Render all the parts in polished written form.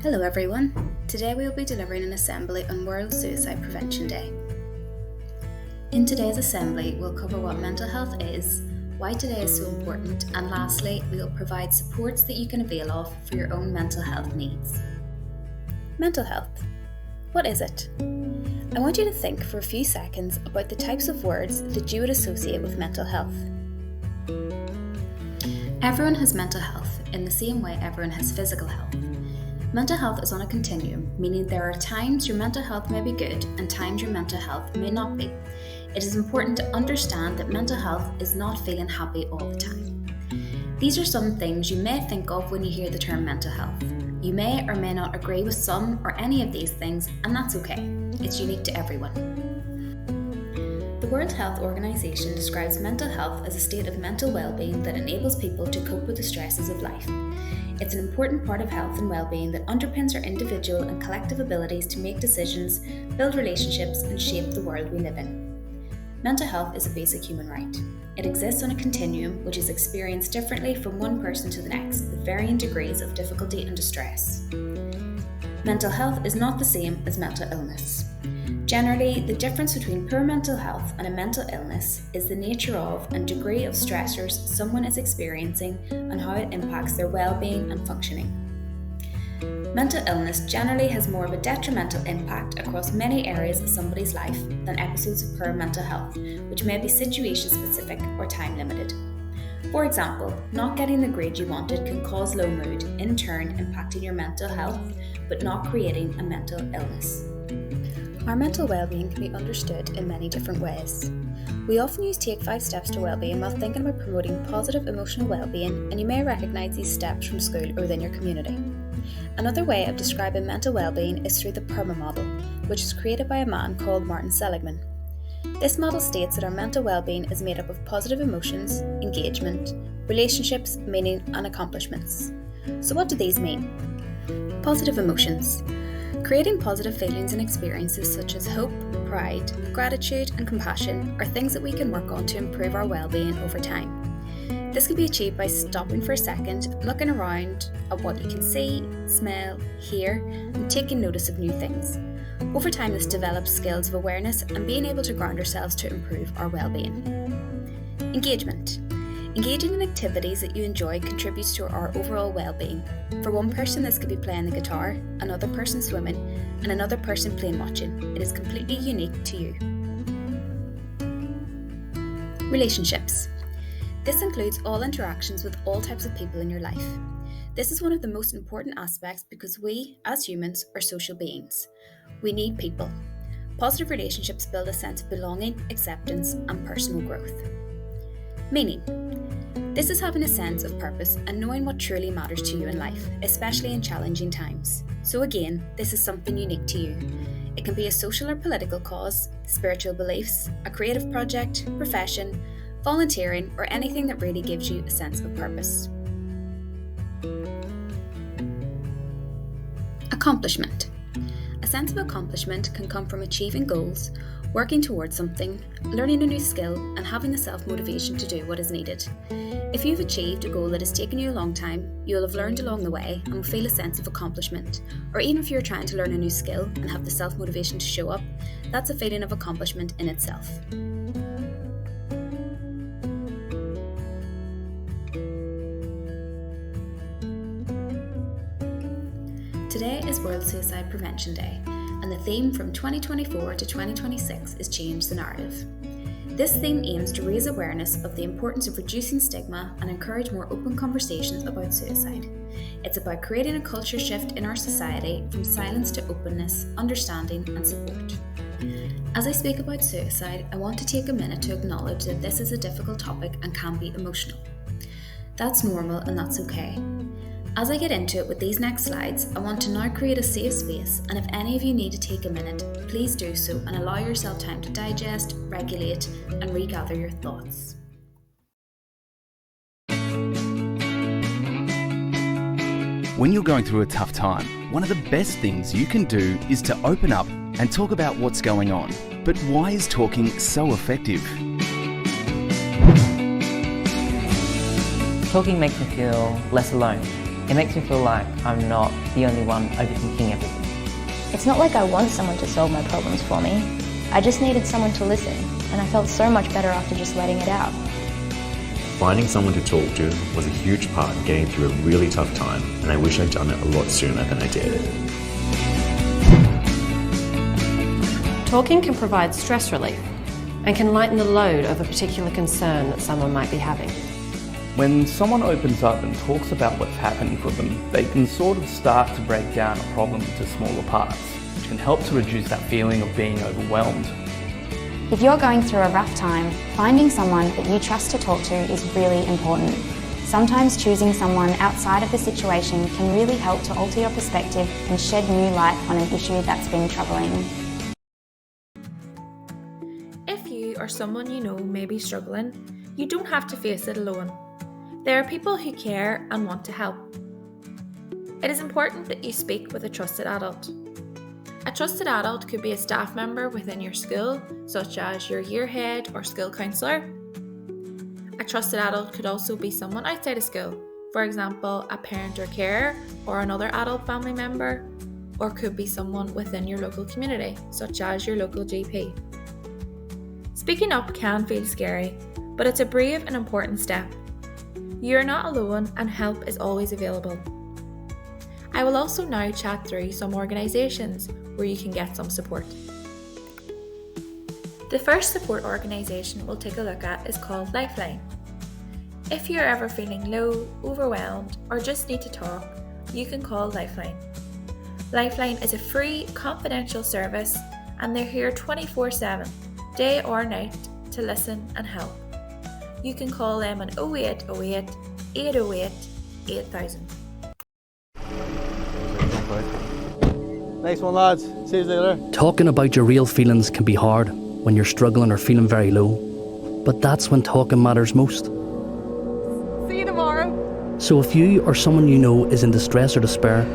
Hello everyone. Today we will be delivering an assembly on World Suicide Prevention Day. In today's assembly, we'll cover what mental health is, why today is so important, and lastly, we will provide supports that you can avail of for your own mental health needs. Mental health. What is it? I want you to think for a few seconds about the types of words that you would associate with mental health. Everyone has mental health in the same way everyone has physical health. Mental health is on a continuum, meaning there are times your mental health may be good and times your mental health may not be. It is important to understand that mental health is not feeling happy all the time. These are some things you may think of when you hear the term mental health. You may or may not agree with some or any of these things, and that's okay. It's unique to everyone. The World Health Organization describes mental health as a state of mental well-being that enables people to cope with the stresses of life. It's an important part of health and well-being that underpins our individual and collective abilities to make decisions, build relationships, and shape the world we live in. Mental health is a basic human right. It exists on a continuum which is experienced differently from one person to the next, with varying degrees of difficulty and distress. Mental health is not the same as mental illness. Generally, the difference between poor mental health and a mental illness is the nature of and degree of stressors someone is experiencing and how it impacts their well-being and functioning. Mental illness generally has more of a detrimental impact across many areas of somebody's life than episodes of poor mental health, which may be situation-specific or time-limited. For example, not getting the grade you wanted can cause low mood, in turn impacting your mental health, but not creating a mental illness. Our mental well-being can be understood in many different ways. We often use Take 5 Steps to Wellbeing while thinking about promoting positive emotional well-being, and you may recognise these steps from school or within your community. Another way of describing mental well-being is through the PERMA model, which was created by a man called Martin Seligman. This model states that our mental well-being is made up of positive emotions, engagement, relationships, meaning, and accomplishments. So what do these mean? Positive emotions. Creating positive feelings and experiences such as hope, pride, gratitude, and compassion are things that we can work on to improve our well-being over time. This can be achieved by stopping for a second, looking around at what you can see, smell, hear, and taking notice of new things. Over time, this develops skills of awareness and being able to ground ourselves to improve our well-being. Engagement. Engaging in activities that you enjoy contributes to our overall well-being. For one person, this could be playing the guitar, another person swimming, and another person plane watching. It is completely unique to you. Relationships. This includes all interactions with all types of people in your life. This is one of the most important aspects because we, as humans, are social beings. We need people. Positive relationships build a sense of belonging, acceptance, and personal growth. Meaning. This is having a sense of purpose and knowing what truly matters to you in life, especially in challenging times. So again, this is something unique to you. It can be a social or political cause, spiritual beliefs, a creative project, profession, volunteering, or anything that really gives you a sense of purpose. Accomplishment. A sense of accomplishment can come from achieving goals, working towards something, learning a new skill, and having the self-motivation to do what is needed. If you've achieved a goal that has taken you a long time, you'll have learned along the way and will feel a sense of accomplishment. Or even if you're trying to learn a new skill and have the self-motivation to show up, that's a feeling of accomplishment in itself. Today is World Suicide Prevention Day, and the theme from 2024 to 2026 is Change the Narrative. This theme aims to raise awareness of the importance of reducing stigma and encourage more open conversations about suicide. It's about creating a culture shift in our society from silence to openness, understanding, and support. As I speak about suicide, I want to take a minute to acknowledge that this is a difficult topic and can be emotional. That's normal and that's okay. As I get into it with these next slides, I want to now create a safe space, and if any of you need to take a minute, please do so and allow yourself time to digest, regulate, and regather your thoughts. When you're going through a tough time, one of the best things you can do is to open up and talk about what's going on. But why is talking so effective? Talking makes me feel less alone. It makes me feel like I'm not the only one overthinking everything. It's not like I want someone to solve my problems for me. I just needed someone to listen, and I felt so much better after just letting it out. Finding someone to talk to was a huge part in getting through a really tough time, and I wish I'd done it a lot sooner than I did. Talking can provide stress relief and can lighten the load of a particular concern that someone might be having. When someone opens up and talks about what's happening for them, they can sort of start to break down a problem into smaller parts, which can help to reduce that feeling of being overwhelmed. If you're going through a rough time, finding someone that you trust to talk to is really important. Sometimes choosing someone outside of the situation can really help to alter your perspective and shed new light on an issue that's been troubling. If you or someone you know may be struggling, you don't have to face it alone. There are people who care and want to help. It is important that you speak with a trusted adult. A trusted adult could be a staff member within your school, such as your year head or school counsellor. A trusted adult could also be someone outside of school, for example, a parent or carer or another adult family member, or could be someone within your local community, such as your local GP. Speaking up can feel scary, but it's a brave and important step. You are not alone and help is always available. I will also now chat through some organisations where you can get some support. The first support organisation we'll take a look at is called Lifeline. If you're ever feeling low, overwhelmed, or just need to talk, you can call Lifeline. Lifeline is a free, confidential service, and they're here 24/7, day or night, to listen and help. You can call them on 0808 808 8000. Nice one, lads. See you later. Talking about your real feelings can be hard when you're struggling or feeling very low, but that's when talking matters most. See you tomorrow. So if you or someone you know is in distress or despair,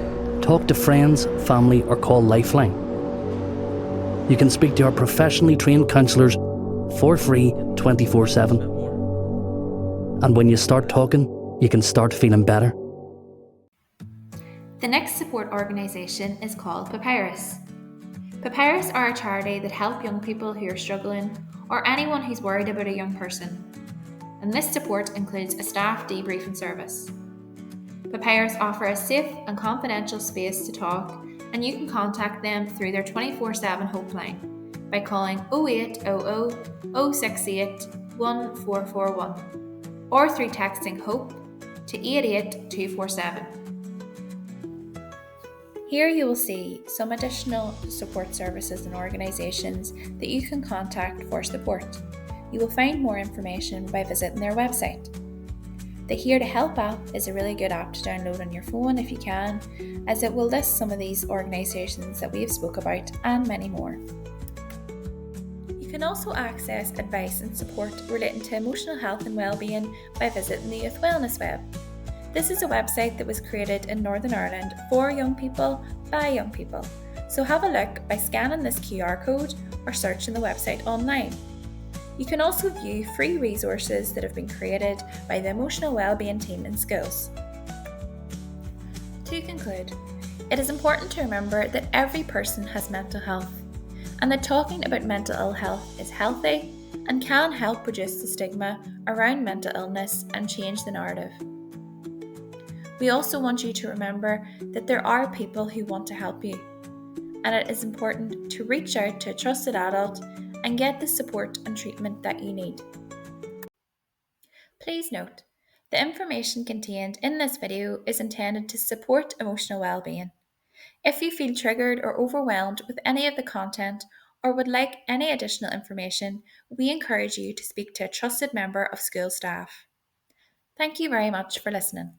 talk to friends, family, or call Lifeline. You can speak to our professionally trained counsellors for free 24/7. And when you start talking, you can start feeling better. The next support organisation is called Papyrus. Papyrus are a charity that help young people who are struggling or anyone who's worried about a young person. And this support includes a staff debriefing service. Papyrus offer a safe and confidential space to talk, and you can contact them through their 24/7 helpline by calling 0800 068 1441 or through texting HOPE to 88247. Here you will see some additional support services and organisations that you can contact for support. You will find more information by visiting their website. The Here to Help app is a really good app to download on your phone if you can, as it will list some of these organisations that we have spoke about and many more. You can also access advice and support relating to emotional health and wellbeing by visiting the Youth Wellness Web. This is a website that was created in Northern Ireland for young people by young people, so have a look by scanning this QR code or searching the website online. You can also view free resources that have been created by the emotional wellbeing team in schools. To conclude, it is important to remember that every person has mental health, and that talking about mental ill health is healthy and can help reduce the stigma around mental illness and change the narrative. We also want you to remember that there are people who want to help you, and it is important to reach out to a trusted adult and get the support and treatment that you need. Please note, the information contained in this video is intended to support emotional well-being. If you feel triggered or overwhelmed with any of the content or would like any additional information, we encourage you to speak to a trusted member of school staff. Thank you very much for listening.